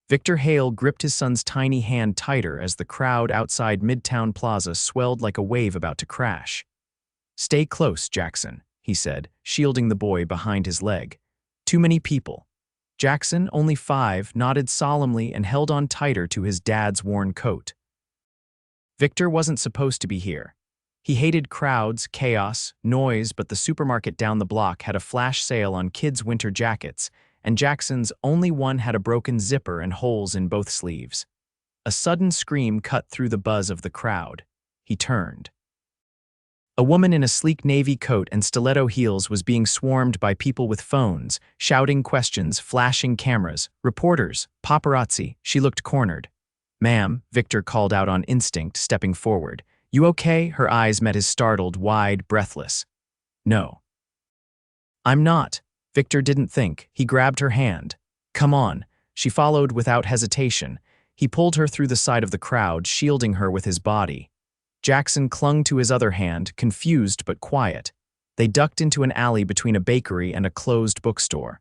Victor Hale gripped his son's tiny hand tighter as the crowd outside Midtown Plaza swelled like a wave about to crash. "Stay close, Jackson," he said, shielding the boy behind his leg. "Too many people." Jackson, only 5, nodded solemnly and held on tighter to his dad's worn coat. Victor wasn't supposed to be here. He hated crowds, chaos, noise, but the supermarket down the block had a flash sale on kids' winter jackets, and Jackson's only one had a broken zipper and holes in both sleeves. A sudden scream cut through the buzz of the crowd. He turned. A woman in a sleek navy coat and stiletto heels was being swarmed by people with phones, shouting questions, flashing cameras, reporters, paparazzi. She looked cornered. "Ma'am," Victor called out on instinct, stepping forward. "You okay?" Her eyes met his startled, wide, breathless. "No." "I'm not." Victor didn't think. He grabbed her hand. "Come on." She followed without hesitation. He pulled her through the side of the crowd, shielding her with his body. Jackson clung to his other hand, confused but quiet. They ducked into an alley between a bakery and a closed bookstore.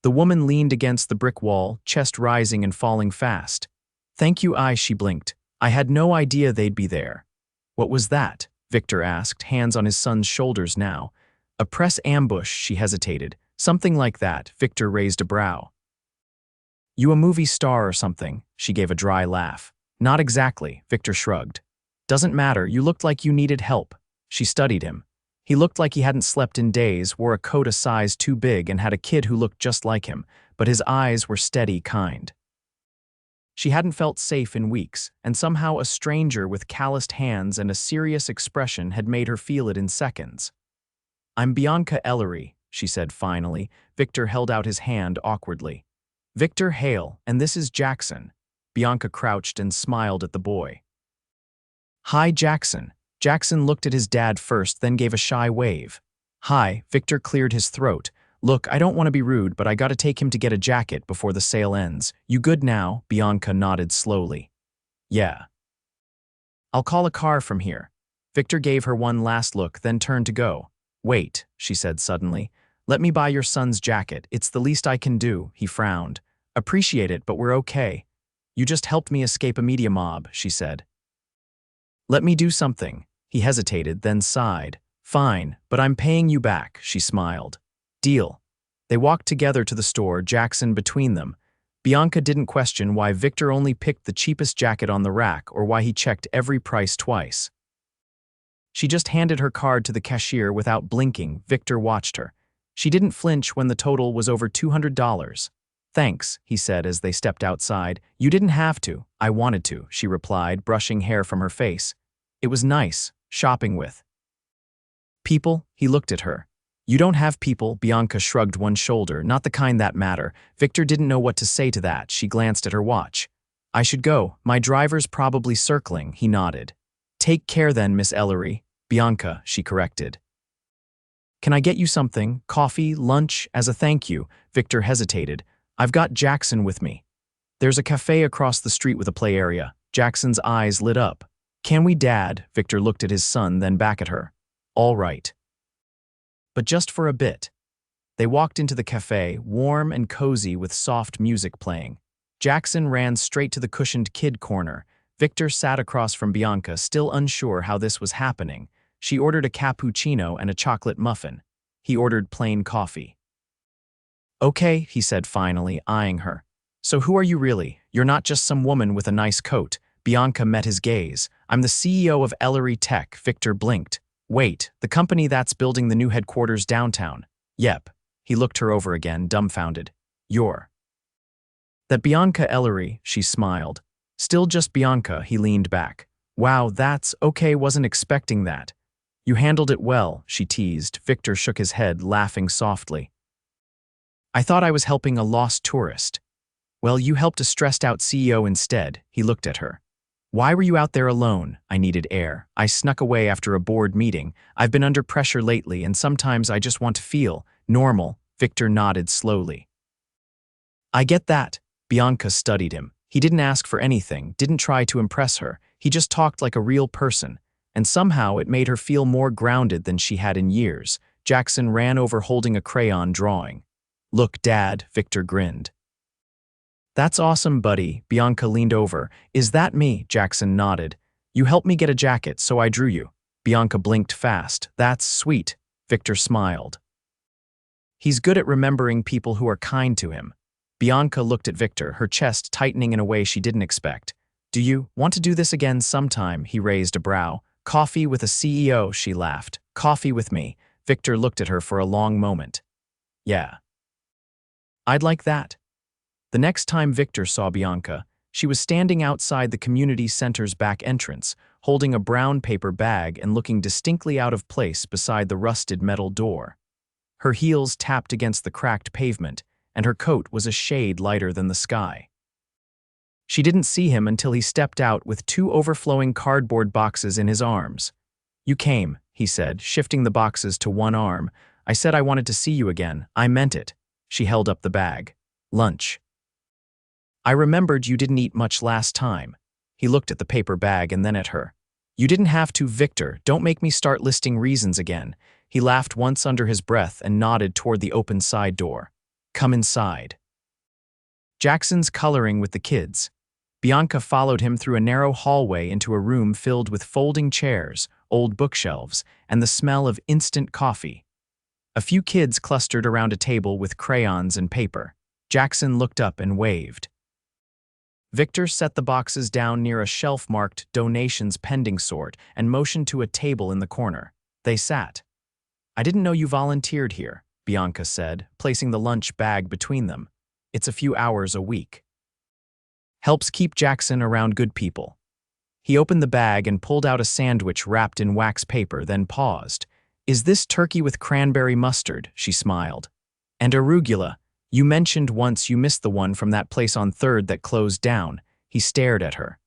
The woman leaned against the brick wall, chest rising and falling fast. "Thank you, she blinked. "I had no idea they'd be there." "What was that?" Victor asked, hands on his son's shoulders now. "A press ambush," she hesitated. "Something like that." Victor raised a brow. "You a movie star or something?" She gave a dry laugh. "Not exactly," Victor shrugged. "Doesn't matter, you looked like you needed help." She studied him. He looked like he hadn't slept in days, wore a coat a size too big, and had a kid who looked just like him, but his eyes were steady, kind. She hadn't felt safe in weeks, and somehow a stranger with calloused hands and a serious expression had made her feel it in seconds. "I'm Bianca Ellery," she said finally. Victor held out his hand awkwardly. "Victor Hale, and this is Jackson." Bianca crouched and smiled at the boy. "Hi, Jackson." Jackson looked at his dad first, then gave a shy wave. "Hi." Victor cleared his throat. "Look, I don't want to be rude, but I gotta take him to get a jacket before the sale ends. You good now?" Bianca nodded slowly. "Yeah." "I'll call a car from here." Victor gave her one last look, then turned to go. "Wait," she said suddenly. "Let me buy your son's jacket. It's the least I can do." He frowned. "Appreciate it, but we're okay." "You just helped me escape a media mob," she said. "Let me do something." He hesitated, then sighed. "Fine, but I'm paying you back," she smiled. "Deal." They walked together to the store, Jackson between them. Bianca didn't question why Victor only picked the cheapest jacket on the rack or why he checked every price twice. She just handed her card to the cashier without blinking. Victor watched her. She didn't flinch when the total was over $200. "Thanks," he said as they stepped outside. "You didn't have to." "I wanted to," she replied, brushing hair from her face. "It was nice, shopping with people." He looked at her. "You don't have people." Bianca shrugged one shoulder. "Not the kind that matter." Victor didn't know what to say to that. She glanced at her watch. "I should go. My driver's probably circling." He nodded. "Take care then, Miss Ellery." "Bianca," she corrected. "Can I get you something? Coffee, lunch, as a thank you?" Victor hesitated. "I've got Jackson with me." "There's a cafe across the street with a play area." Jackson's eyes lit up. "Can we, Dad?" Victor looked at his son, then back at her. "All right. But just for a bit." They walked into the cafe, warm and cozy with soft music playing. Jackson ran straight to the cushioned kid corner. Victor sat across from Bianca, still unsure how this was happening. She ordered a cappuccino and a chocolate muffin. He ordered plain coffee. "Okay," he said finally, eyeing her. "So who are you really? You're not just some woman with a nice coat." Bianca met his gaze. "I'm the CEO of Ellery Tech." Victor blinked. "Wait, the company that's building the new headquarters downtown?" "Yep." He looked her over again, dumbfounded. "You're that Bianca Ellery," she smiled. Still just Bianca, he leaned back. "Wow, that's okay, wasn't expecting that." "You handled it well," she teased. Victor shook his head, laughing softly. "I thought I was helping a lost tourist." "Well, you helped a stressed-out CEO instead." He looked at her. "Why were you out there alone?" "I needed air. I snuck away after a board meeting. I've been under pressure lately, and sometimes I just want to feel normal." Victor nodded slowly. "I get that." Bianca studied him. He didn't ask for anything, didn't try to impress her. He just talked like a real person, and somehow it made her feel more grounded than she had in years. Jackson ran over holding a crayon drawing. "Look, Dad," Victor grinned. That's awesome, buddy, Bianca leaned over. Is that me? Jackson nodded. You helped me get a jacket, so I drew you. Bianca blinked fast. That's sweet. Victor smiled. He's good at remembering people who are kind to him. Bianca looked at Victor, her chest tightening in a way she didn't expect. Do you want to do this again sometime? He raised a brow. Coffee with a CEO, she laughed. Coffee with me. Victor looked at her for a long moment. Yeah. I'd like that. The next time Victor saw Bianca, she was standing outside the community center's back entrance, holding a brown paper bag and looking distinctly out of place beside the rusted metal door. Her heels tapped against the cracked pavement, and her coat was a shade lighter than the sky. She didn't see him until he stepped out with 2 overflowing cardboard boxes in his arms. You came, he said, shifting the boxes to one arm. I said I wanted to see you again. I meant it. She held up the bag. Lunch. I remembered you didn't eat much last time. He looked at the paper bag and then at her. You didn't have to, Victor. Don't make me start listing reasons again. He laughed once under his breath and nodded toward the open side door. Come inside. Jackson's coloring with the kids. Bianca followed him through a narrow hallway into a room filled with folding chairs, old bookshelves, and the smell of instant coffee. A few kids clustered around a table with crayons and paper. Jackson looked up and waved. Victor set the boxes down near a shelf marked Donations Pending Sort and motioned to a table in the corner. They sat. I didn't know you volunteered here, Bianca said, placing the lunch bag between them. It's a few hours a week. Helps keep Jackson around good people. He opened the bag and pulled out a sandwich wrapped in wax paper, then paused. Is this turkey with cranberry mustard? She smiled. And arugula. You mentioned once you missed the one from that place on 3rd that closed down. He stared at her.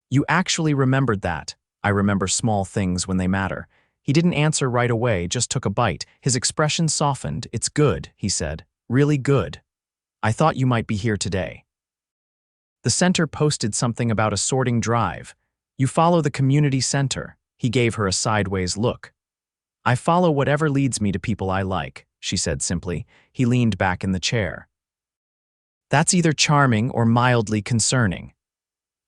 You actually remembered that. I remember small things when they matter. He didn't answer right away, just took a bite. His expression softened. It's good, he said. Really good. I thought you might be here today. The center posted something about a sorting drive. You follow the community center. He gave her a sideways look. I follow whatever leads me to people I like, she said simply. He leaned back in the chair. That's either charming or mildly concerning.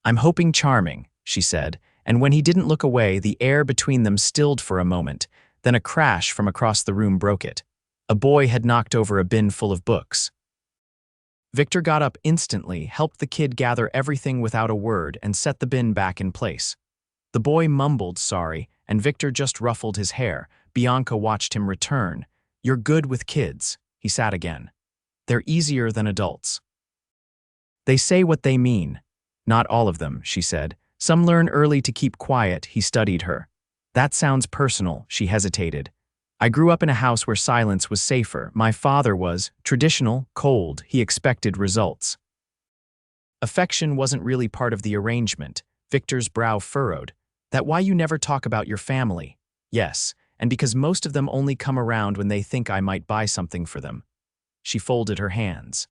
I'm hoping charming, she said, and when he didn't look away, the air between them stilled for a moment, then a crash from across the room broke it. A boy had knocked over a bin full of books. Victor got up instantly, helped the kid gather everything without a word, and set the bin back in place. The boy mumbled sorry, and Victor just ruffled his hair. Bianca watched him return. You're good with kids, he sat again. They're easier than adults. They say what they mean. Not all of them, she said. Some learn early to keep quiet, he studied her. That sounds personal, she hesitated. I grew up in a house where silence was safer. My father was traditional, cold. He expected results. Affection wasn't really part of the arrangement. Victor's brow furrowed. That why you never talk about your family? Yes, and because most of them only come around when they think I might buy something for them. She folded her hands.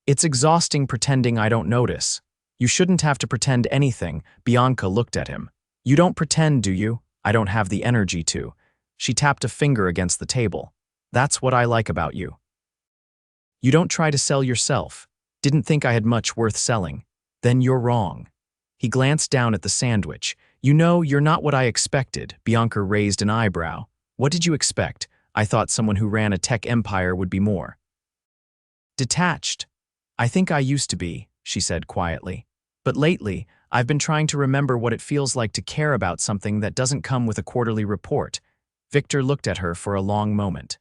It's exhausting pretending I don't notice. You shouldn't have to pretend anything. Bianca looked at him. You don't pretend, do you? I don't have the energy to. She tapped a finger against the table. That's what I like about you. You don't try to sell yourself. Didn't think I had much worth selling. Then you're wrong. He glanced down at the sandwich. You know, you're not what I expected. Bianca raised an eyebrow. What did you expect? I thought someone who ran a tech empire would be more detached. I think I used to be, she said quietly. But lately, I've been trying to remember what it feels like to care about something that doesn't come with a quarterly report. Victor looked at her for a long moment.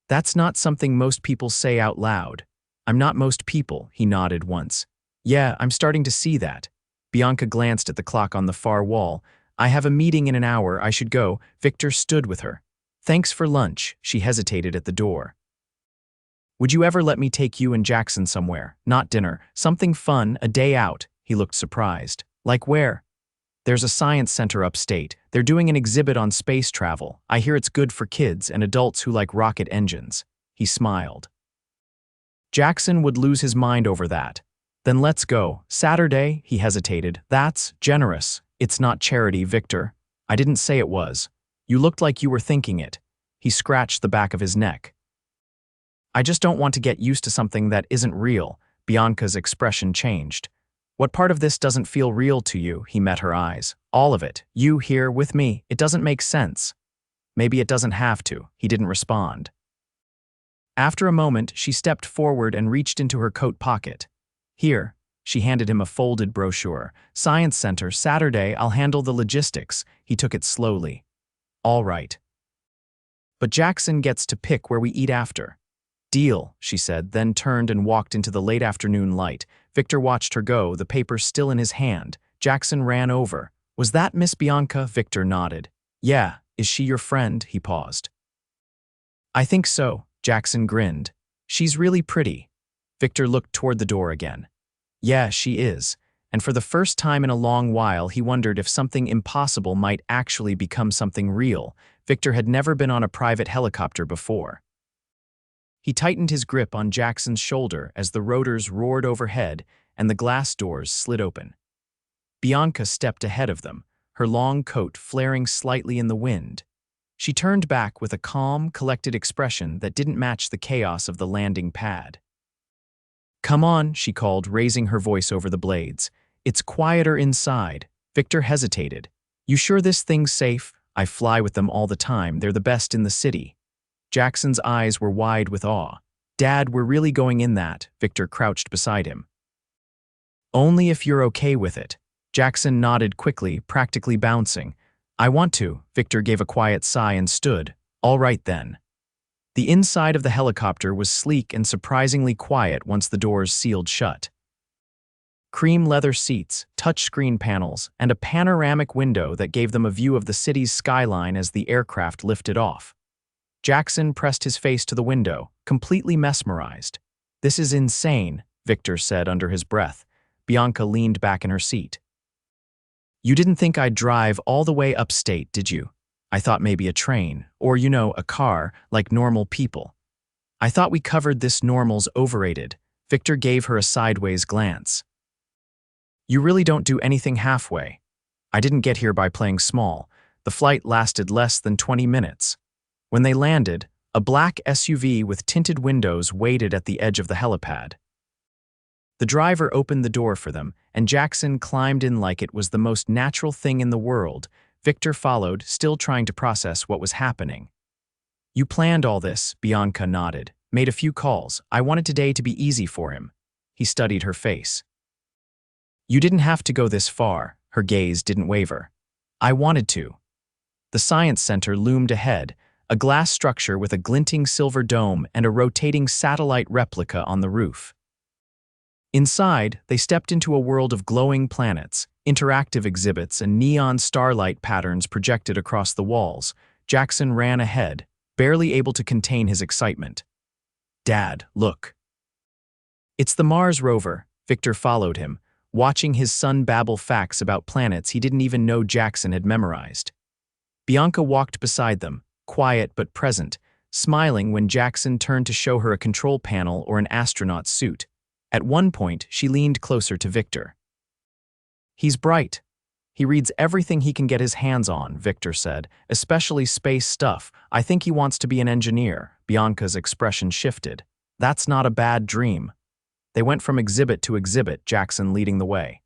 That's not something most people say out loud. I'm not most people, he nodded once. Yeah, I'm starting to see that. Bianca glanced at the clock on the far wall. I have a meeting in an hour, I should go. Victor stood with her. Thanks for lunch, she hesitated at the door. Would you ever let me take you and Jackson somewhere? Not dinner, something fun, a day out. He looked surprised. Like where? There's a science center upstate. They're doing an exhibit on space travel. I hear it's good for kids and adults who like rocket engines. He smiled. Jackson would lose his mind over that. Then let's go. Saturday, he hesitated. That's generous. It's not charity, Victor. I didn't say it was. You looked like you were thinking it. He scratched the back of his neck. I just don't want to get used to something that isn't real. Bianca's expression changed. What part of this doesn't feel real to you? He met her eyes. All of it. You here with me. It doesn't make sense. Maybe it doesn't have to. He didn't respond. After a moment, she stepped forward and reached into her coat pocket. Here, she handed him a folded brochure. Science Center, Saturday, I'll handle the logistics. He took it slowly. All right. But Jackson gets to pick where we eat after. Deal, she said, then turned and walked into the late afternoon light. Victor watched her go, the paper still in his hand. Jackson ran over. Was that Miss Bianca? Victor nodded. Yeah, is she your friend? He paused. I think so, Jackson grinned. She's really pretty. Victor looked toward the door again. Yeah, she is. And for the first time in a long while, he wondered if something impossible might actually become something real. Victor had never been on a private helicopter before. He tightened his grip on Jackson's shoulder as the rotors roared overhead and the glass doors slid open. Bianca stepped ahead of them, her long coat flaring slightly in the wind. She turned back with a calm, collected expression that didn't match the chaos of the landing pad. Come on, she called, raising her voice over the blades. It's quieter inside. Victor hesitated. You sure this thing's safe? I fly with them all the time. They're the best in the city. Jackson's eyes were wide with awe. Dad, we're really going in that. Victor crouched beside him. Only if you're okay with it. Jackson nodded quickly, practically bouncing. I want to. Victor gave a quiet sigh and stood. All right then. The inside of the helicopter was sleek and surprisingly quiet once the doors sealed shut. Cream leather seats, touchscreen panels, and a panoramic window that gave them a view of the city's skyline as the aircraft lifted off. Jackson pressed his face to the window, completely mesmerized. This is insane, Victor said under his breath. Bianca leaned back in her seat. You didn't think I'd drive all the way upstate, did you? I thought maybe a train, or a car, like normal people. I thought we covered this normal's overrated. Victor gave her a sideways glance. You really don't do anything halfway. I didn't get here by playing small. The flight lasted less than 20 minutes. When they landed, a black SUV with tinted windows waited at the edge of the helipad. The driver opened the door for them, and Jackson climbed in like it was the most natural thing in the world. Victor followed, still trying to process what was happening. You planned all this, Bianca nodded. Made a few calls. I wanted today to be easy for him. He studied her face. You didn't have to go this far. Her gaze didn't waver. I wanted to. The Science Center loomed ahead, a glass structure with a glinting silver dome and a rotating satellite replica on the roof. Inside, they stepped into a world of glowing planets, interactive exhibits, and neon starlight patterns projected across the walls. Jackson ran ahead, barely able to contain his excitement. Dad, look. It's the Mars rover. Victor followed him, watching his son babble facts about planets he didn't even know Jackson had memorized. Bianca walked beside them, quiet but present, smiling when Jackson turned to show her a control panel or an astronaut's suit. At one point, she leaned closer to Victor. He's bright. He reads everything he can get his hands on, Victor said, especially space stuff. I think he wants to be an engineer. Bianca's expression shifted. That's not a bad dream. They went from exhibit to exhibit, Jackson leading the way.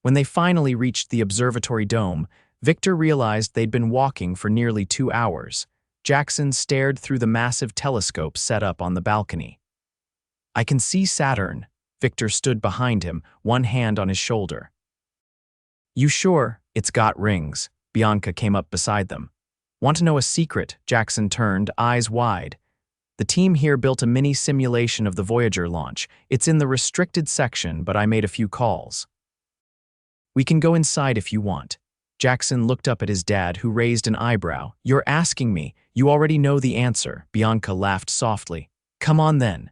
When they finally reached the observatory dome, Victor realized they'd been walking for nearly 2 hours. Jackson stared through the massive telescope set up on the balcony. I can see Saturn. Victor stood behind him, one hand on his shoulder. You sure? It's got rings. Bianca came up beside them. Want to know a secret? Jackson turned, eyes wide. The team here built a mini simulation of the Voyager launch. It's in the restricted section, but I made a few calls. We can go inside if you want. Jackson looked up at his dad, who raised an eyebrow. You're asking me. You already know the answer. Bianca laughed softly. Come on then.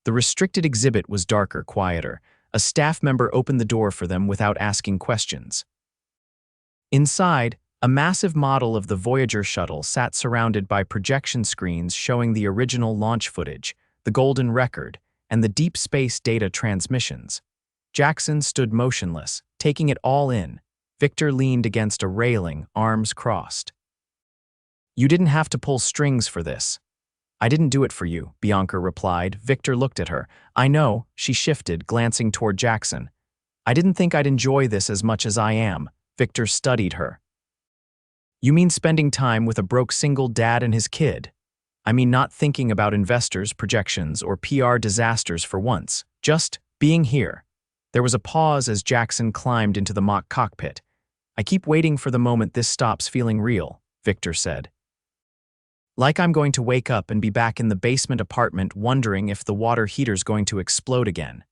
The restricted exhibit was darker, quieter. A staff member opened the door for them without asking questions. Inside, a massive model of the Voyager shuttle sat surrounded by projection screens showing the original launch footage, the golden record, and the deep space data transmissions. Jackson stood motionless, taking it all in. Victor leaned against a railing, arms crossed. You didn't have to pull strings for this. I didn't do it for you, Bianca replied. Victor looked at her. I know, she shifted, glancing toward Jackson. I didn't think I'd enjoy this as much as I am. Victor studied her. You mean spending time with a broke single dad and his kid? I mean not thinking about investors, projections, or PR disasters for once. Just being here. There was a pause as Jackson climbed into the mock cockpit. I keep waiting for the moment this stops feeling real, Victor said. Like I'm going to wake up and be back in the basement apartment wondering if the water heater's going to explode again.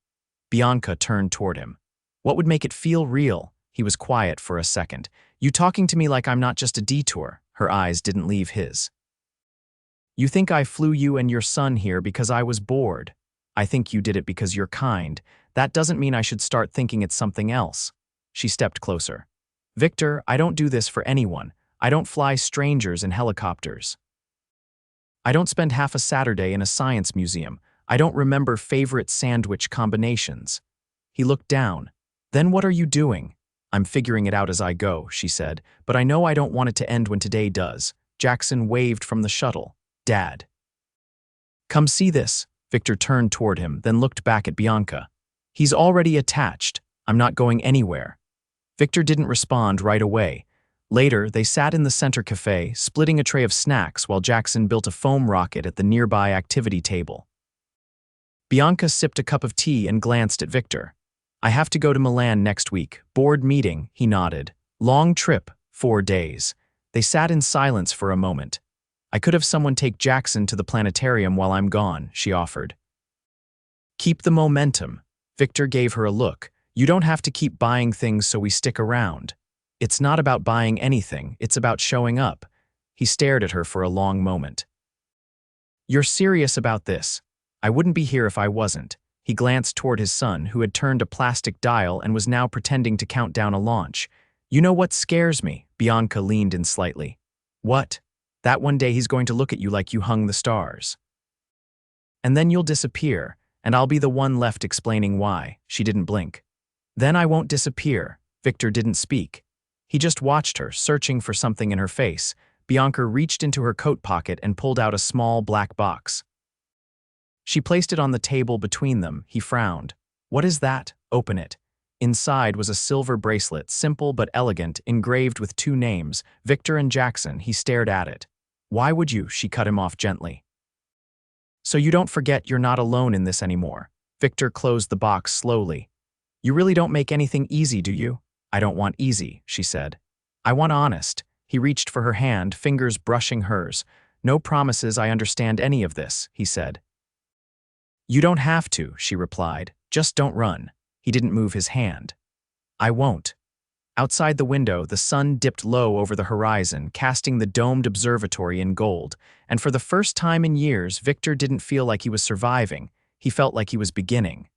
Bianca turned toward him. What would make it feel real? He was quiet for a second. You talking to me like I'm not just a detour. Her eyes didn't leave his. You think I flew you and your son here because I was bored. I think you did it because you're kind. That doesn't mean I should start thinking it's something else. She stepped closer. Victor, I don't do this for anyone. I don't fly strangers in helicopters. I don't spend half a Saturday in a science museum. I don't remember favorite sandwich combinations. He looked down. Then what are you doing? I'm figuring it out as I go, she said, but I know I don't want it to end when today does. Jackson waved from the shuttle. Dad. Come see this. Victor turned toward him, then looked back at Bianca. He's already attached. I'm not going anywhere. Victor didn't respond right away. Later, they sat in the center cafe, splitting a tray of snacks while Jackson built a foam rocket at the nearby activity table. Bianca sipped a cup of tea and glanced at Victor. I have to go to Milan next week. Board meeting, he nodded. Long trip, 4 days. They sat in silence for a moment. I could have someone take Jackson to the planetarium while I'm gone, she offered. Keep the momentum. Victor gave her a look. You don't have to keep buying things so we stick around. It's not about buying anything, it's about showing up. He stared at her for a long moment. You're serious about this? I wouldn't be here if I wasn't. He glanced toward his son, who had turned a plastic dial and was now pretending to count down a launch. You know what scares me? Bianca leaned in slightly. What? That one day he's going to look at you like you hung the stars. And then you'll disappear, and I'll be the one left explaining why. She didn't blink. Then I won't disappear. Victor didn't speak. He just watched her, searching for something in her face. Bianca reached into her coat pocket and pulled out a small black box. She placed it on the table between them. He frowned. What is that? Open it. Inside was a silver bracelet, simple but elegant, engraved with 2 names, Victor and Jackson. He stared at it. Why would you? She cut him off gently. So you don't forget you're not alone in this anymore. Victor closed the box slowly. You really don't make anything easy, do you? I don't want easy, she said. I want honest. He reached for her hand, fingers brushing hers. No promises I understand any of this, he said. You don't have to, she replied. Just don't run. He didn't move his hand. I won't. Outside the window, the sun dipped low over the horizon, casting the domed observatory in gold, and for the first time in years, Victor didn't feel like he was surviving. He felt like he was beginning.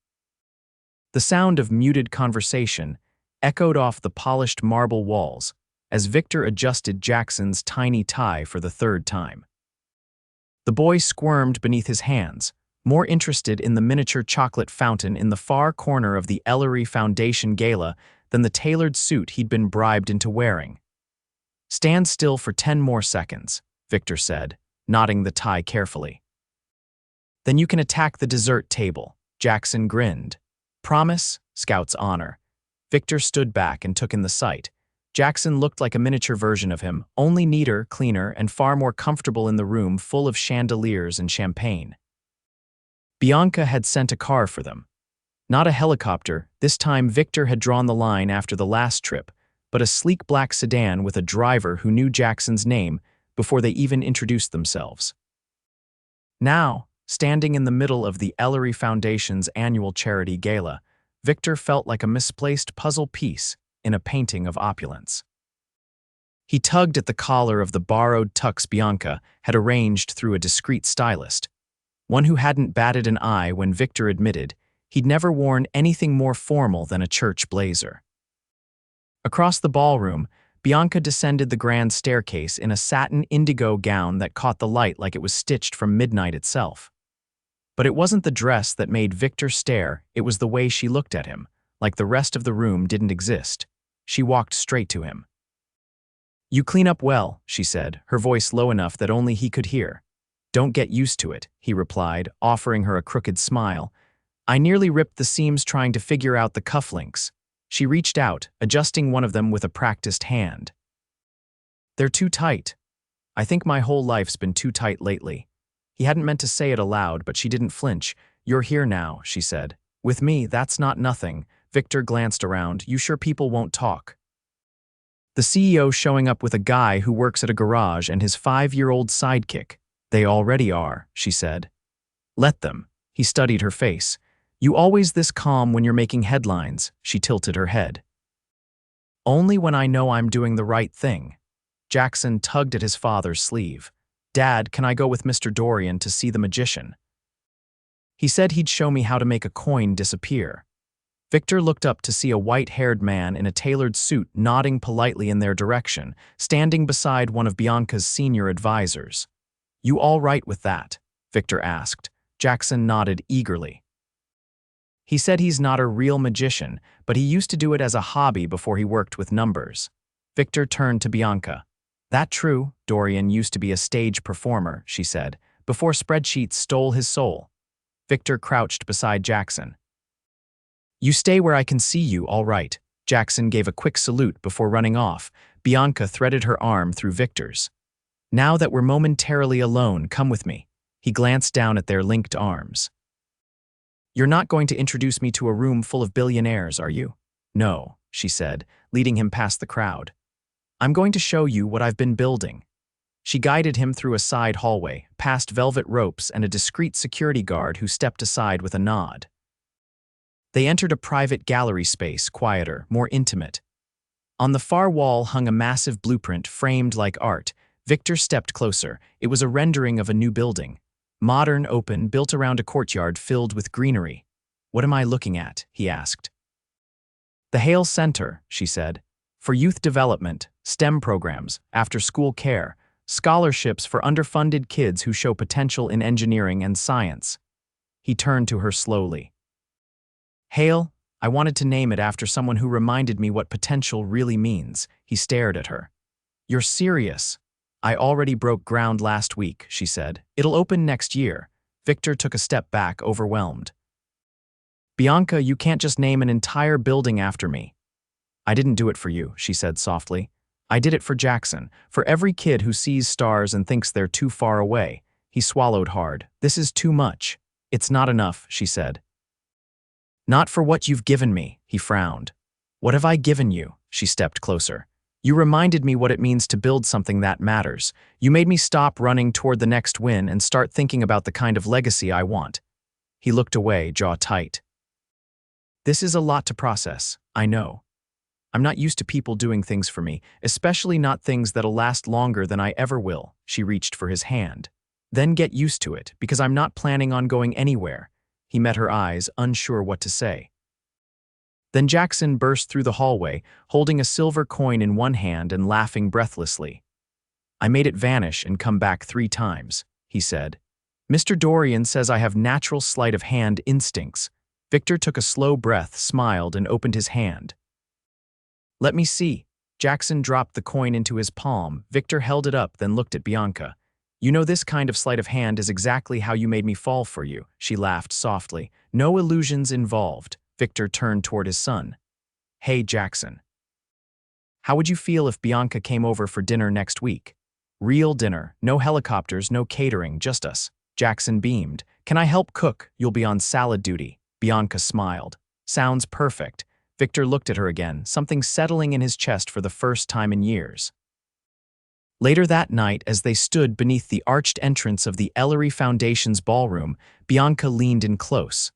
The sound of muted conversation echoed off the polished marble walls as Victor adjusted Jackson's tiny tie for the 3rd time. The boy squirmed beneath his hands, more interested in the miniature chocolate fountain in the far corner of the Ellery Foundation gala than the tailored suit he'd been bribed into wearing. Stand still for 10 more seconds, Victor said, knotting the tie carefully. Then you can attack the dessert table. Jackson grinned. Promise? Scout's honor. Victor stood back and took in the sight. Jackson looked like a miniature version of him, only neater, cleaner, and far more comfortable in the room full of chandeliers and champagne. Bianca had sent a car for them. Not a helicopter, this time Victor had drawn the line after the last trip, but a sleek black sedan with a driver who knew Jackson's name before they even introduced themselves. Now, standing in the middle of the Ellery Foundation's annual charity gala, Victor felt like a misplaced puzzle piece in a painting of opulence. He tugged at the collar of the borrowed tux Bianca had arranged through a discreet stylist, one who hadn't batted an eye when Victor admitted he'd never worn anything more formal than a church blazer. Across the ballroom, Bianca descended the grand staircase in a satin indigo gown that caught the light like it was stitched from midnight itself. But it wasn't the dress that made Victor stare, it was the way she looked at him, like the rest of the room didn't exist. She walked straight to him. You clean up well, she said, her voice low enough that only he could hear. Don't get used to it, he replied, offering her a crooked smile. I nearly ripped the seams trying to figure out the cufflinks. She reached out, adjusting one of them with a practiced hand. They're too tight. I think my whole life's been too tight lately. He hadn't meant to say it aloud, but she didn't flinch. You're here now, she said. With me, that's not nothing. Victor glanced around. You sure people won't talk? The CEO showing up with a guy who works at a garage and his 5-year-old sidekick. They already are, she said. Let them. He studied her face. You always this calm when you're making headlines, she tilted her head. Only when I know I'm doing the right thing. Jackson tugged at his father's sleeve. Dad, can I go with Mr. Dorian to see the magician? He said he'd show me how to make a coin disappear. Victor looked up to see a white-haired man in a tailored suit nodding politely in their direction, standing beside one of Bianca's senior advisors. You all right with that? Victor asked. Jackson nodded eagerly. He said he's not a real magician, but he used to do it as a hobby before he worked with numbers. Victor turned to Bianca. That true, Dorian used to be a stage performer, she said, before spreadsheets stole his soul. Victor crouched beside Jackson. You stay where I can see you, all right. Jackson gave a quick salute before running off. Bianca threaded her arm through Victor's. Now that we're momentarily alone, come with me. He glanced down at their linked arms. You're not going to introduce me to a room full of billionaires, are you? No, she said, leading him past the crowd. I'm going to show you what I've been building. She guided him through a side hallway, past velvet ropes and a discreet security guard who stepped aside with a nod. They entered a private gallery space, quieter, more intimate. On the far wall hung a massive blueprint framed like art. Victor stepped closer. It was a rendering of a new building. Modern, open, built around a courtyard filled with greenery. What am I looking at? He asked. The Hale Center, she said. For youth development, STEM programs, after-school care, scholarships for underfunded kids who show potential in engineering and science. He turned to her slowly. Hale, I wanted to name it after someone who reminded me what potential really means. He stared at her. You're serious? I already broke ground last week, she said. It'll open next year. Victor took a step back, overwhelmed. Bianca, you can't just name an entire building after me. I didn't do it for you, she said softly. I did it for Jackson, for every kid who sees stars and thinks they're too far away. He swallowed hard. This is too much. It's not enough, she said. Not for what you've given me, he frowned. What have I given you? She stepped closer. You reminded me what it means to build something that matters. You made me stop running toward the next win and start thinking about the kind of legacy I want. He looked away, jaw tight. This is a lot to process, I know. I'm not used to people doing things for me, especially not things that'll last longer than I ever will. She reached for his hand. Then get used to it, because I'm not planning on going anywhere. He met her eyes, unsure what to say. Then Jackson burst through the hallway, holding a silver coin in one hand and laughing breathlessly. I made it vanish and come back 3 times, he said. Mr. Dorian says I have natural sleight of hand instincts. Victor took a slow breath, smiled, and opened his hand. Let me see. Jackson dropped the coin into his palm. Victor held it up, then looked at Bianca. You know, this kind of sleight of hand is exactly how you made me fall for you, she laughed softly. No illusions involved. Victor turned toward his son. Hey, Jackson. How would you feel if Bianca came over for dinner next week? Real dinner, no helicopters, no catering, just us. Jackson beamed. Can I help cook? You'll be on salad duty. Bianca smiled. Sounds perfect. Victor looked at her again, something settling in his chest for the first time in years. Later that night, as they stood beneath the arched entrance of the Ellery Foundation's ballroom, Bianca leaned in close.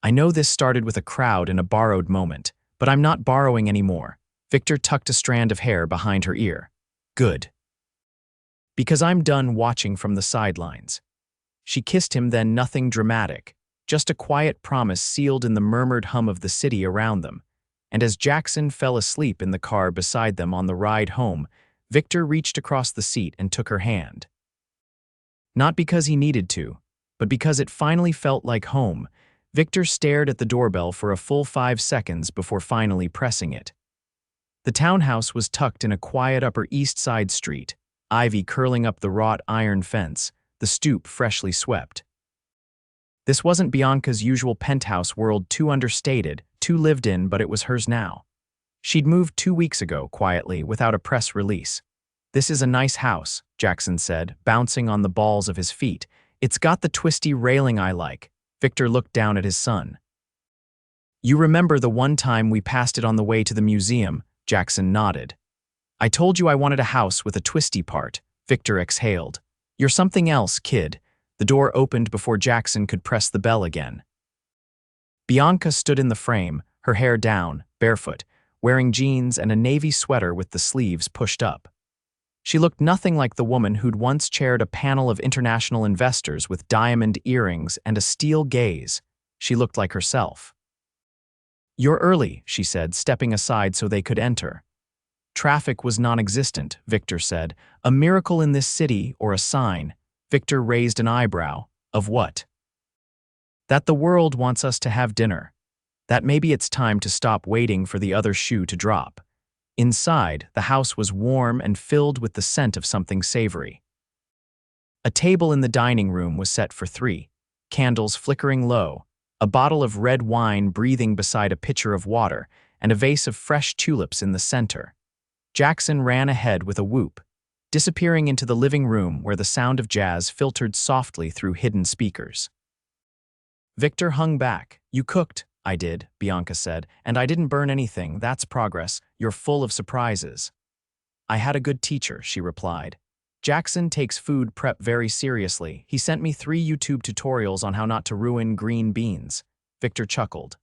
I know this started with a crowd in a borrowed moment, but I'm not borrowing anymore. Victor tucked a strand of hair behind her ear. Good. Because I'm done watching from the sidelines. She kissed him, then nothing dramatic, just a quiet promise sealed in the murmured hum of the city around them. And as Jackson fell asleep in the car beside them on the ride home, Victor reached across the seat and took her hand. Not because he needed to, but because it finally felt like home. Victor stared at the doorbell for a full 5 seconds before finally pressing it. The townhouse was tucked in a quiet Upper East Side street, ivy curling up the wrought iron fence, the stoop freshly swept. This wasn't Bianca's usual penthouse world, too understated, too lived in, but it was hers now. She'd moved 2 weeks ago, quietly, without a press release. "This is a nice house," Jackson said, bouncing on the balls of his feet. "It's got the twisty railing I like." Victor looked down at his son. "You remember the one time we passed it on the way to the museum?" Jackson nodded. "I told you I wanted a house with a twisty part," Victor exhaled. "You're something else, kid." The door opened before Jackson could press the bell again. Bianca stood in the frame, her hair down, barefoot, wearing jeans and a navy sweater with the sleeves pushed up. She looked nothing like the woman who'd once chaired a panel of international investors with diamond earrings and a steel gaze. She looked like herself. "You're early," she said, stepping aside so they could enter. "Traffic was non-existent," Victor said. "A miracle in this city, or a sign?" Victor raised an eyebrow. "Of what?" "That the world wants us to have dinner. That maybe it's time to stop waiting for the other shoe to drop." Inside, the house was warm and filled with the scent of something savory. A table in the dining room was set for 3, candles flickering low, a bottle of red wine breathing beside a pitcher of water, and a vase of fresh tulips in the center. Jackson ran ahead with a whoop, disappearing into the living room where the sound of jazz filtered softly through hidden speakers. Victor hung back. "You cooked." "I did," Bianca said, "and I didn't burn anything. That's progress. You're full of surprises." "I had a good teacher," she replied. "Jackson takes food prep very seriously. He sent me 3 YouTube tutorials on how not to ruin green beans." Victor chuckled.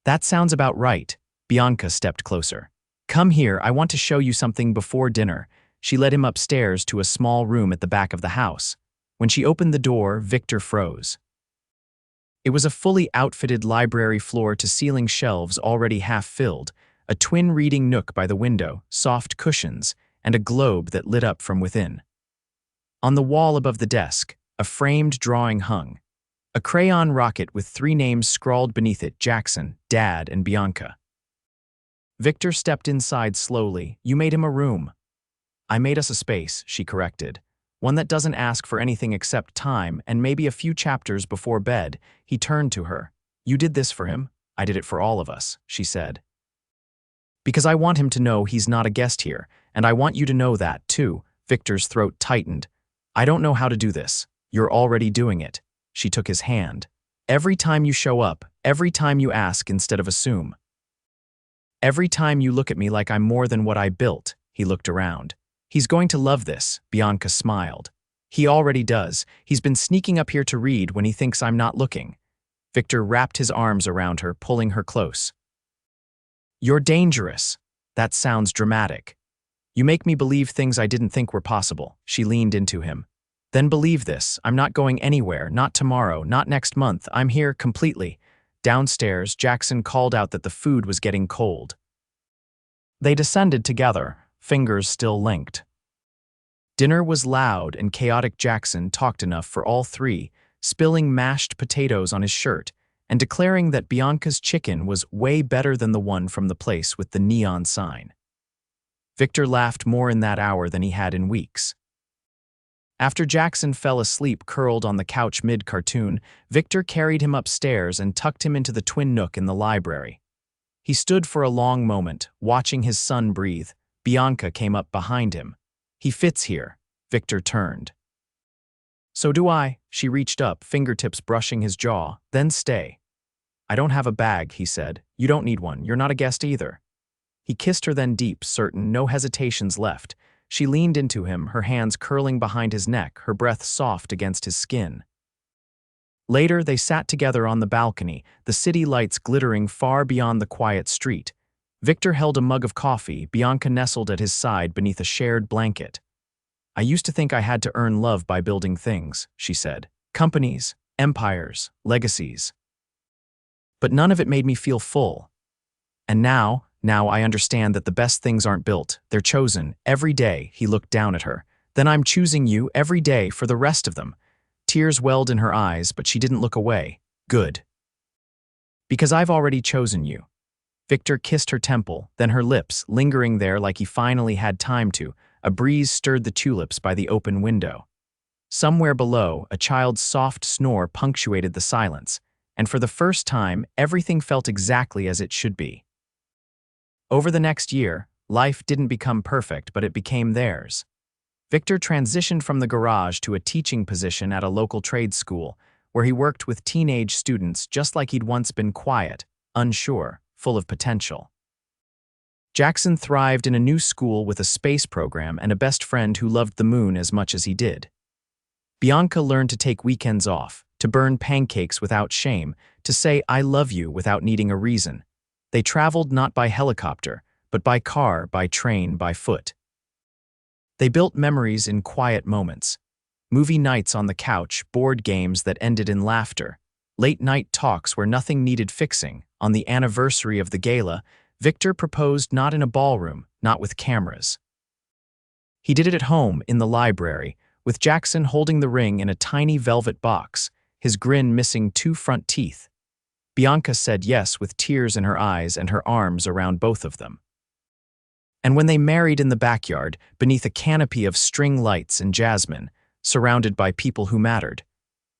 "That sounds about right." Bianca stepped closer. "Come here, I want to show you something before dinner." She led him upstairs to a small room at the back of the house. When she opened the door, Victor froze. It was a fully outfitted library, floor-to-ceiling shelves already half-filled, a twin reading nook by the window, soft cushions, and a globe that lit up from within. On the wall above the desk, a framed drawing hung, a crayon rocket with 3 names scrawled beneath it: Jackson, Dad, and Bianca. Victor stepped inside slowly. "You made him a room." "I made us a space," she corrected. "One that doesn't ask for anything except time and maybe a few chapters before bed." He turned to her. "You did this for him?" "I did it for all of us," she said. "Because I want him to know he's not a guest here, and I want you to know that, too." Victor's throat tightened. "I don't know how to do this. You're already doing it." She took his hand. "Every time you show up, every time you ask instead of assume. Every time you look at me like I'm more than what I built." He looked around. "He's going to love this," Bianca smiled. "He already does. He's been sneaking up here to read when he thinks I'm not looking." Victor wrapped his arms around her, pulling her close. "You're dangerous." "That sounds dramatic." "You make me believe things I didn't think were possible." She leaned into him. "Then believe this. I'm not going anywhere, not tomorrow, not next month. I'm here completely." Downstairs, Jackson called out that the food was getting cold. They descended together, fingers still linked. Dinner was loud and chaotic. Jackson talked enough for all 3, spilling mashed potatoes on his shirt and declaring that Bianca's chicken was way better than the one from the place with the neon sign. Victor laughed more in that hour than he had in weeks. After Jackson fell asleep curled on the couch mid-cartoon, Victor carried him upstairs and tucked him into the twin nook in the library. He stood for a long moment, watching his son breathe. Bianca came up behind him. "He fits here." Victor turned. "So do I." She reached up, fingertips brushing his jaw. "Then stay." "I don't have a bag," he said. "You don't need one. You're not a guest either." He kissed her then, deep, certain, no hesitations left. She leaned into him, her hands curling behind his neck, her breath soft against his skin. Later, they sat together on the balcony, the city lights glittering far beyond the quiet street. Victor held a mug of coffee, Bianca nestled at his side beneath a shared blanket. "I used to think I had to earn love by building things," she said. "Companies, empires, legacies. But none of it made me feel full. And now I understand that the best things aren't built, they're chosen. Every day." He looked down at her. "Then I'm choosing you every day for the rest of them." Tears welled in her eyes, but she didn't look away. "Good. Because I've already chosen you." Victor kissed her temple, then her lips, lingering there like he finally had time to. A breeze stirred the tulips by the open window. Somewhere below, a child's soft snore punctuated the silence, and for the first time, everything felt exactly as it should be. Over the next year, life didn't become perfect, but it became theirs. Victor transitioned from the garage to a teaching position at a local trade school, where he worked with teenage students just like he'd once been quiet, unsure, full of potential. Jackson thrived in a new school with a space program and a best friend who loved the moon as much as he did. Bianca learned to take weekends off, to burn pancakes without shame, to say "I love you" without needing a reason. They traveled not by helicopter, but by car, by train, by foot. They built memories in quiet moments. Movie nights on the couch, board games that ended in laughter, late-night talks where nothing needed fixing. On the anniversary of the gala, Victor proposed not in a ballroom, not with cameras. He did it at home, in the library, with Jackson holding the ring in a tiny velvet box, his grin missing 2 front teeth. Bianca said yes with tears in her eyes and her arms around both of them. And when they married in the backyard, beneath a canopy of string lights and jasmine, surrounded by people who mattered,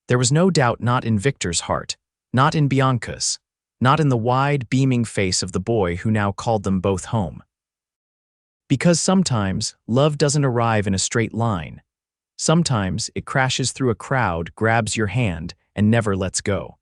there was no doubt not in Victor's heart, not in Bianca's, not in the wide, beaming face of the boy who now called them both home. Because sometimes, love doesn't arrive in a straight line. Sometimes it crashes through a crowd, grabs your hand, and never lets go.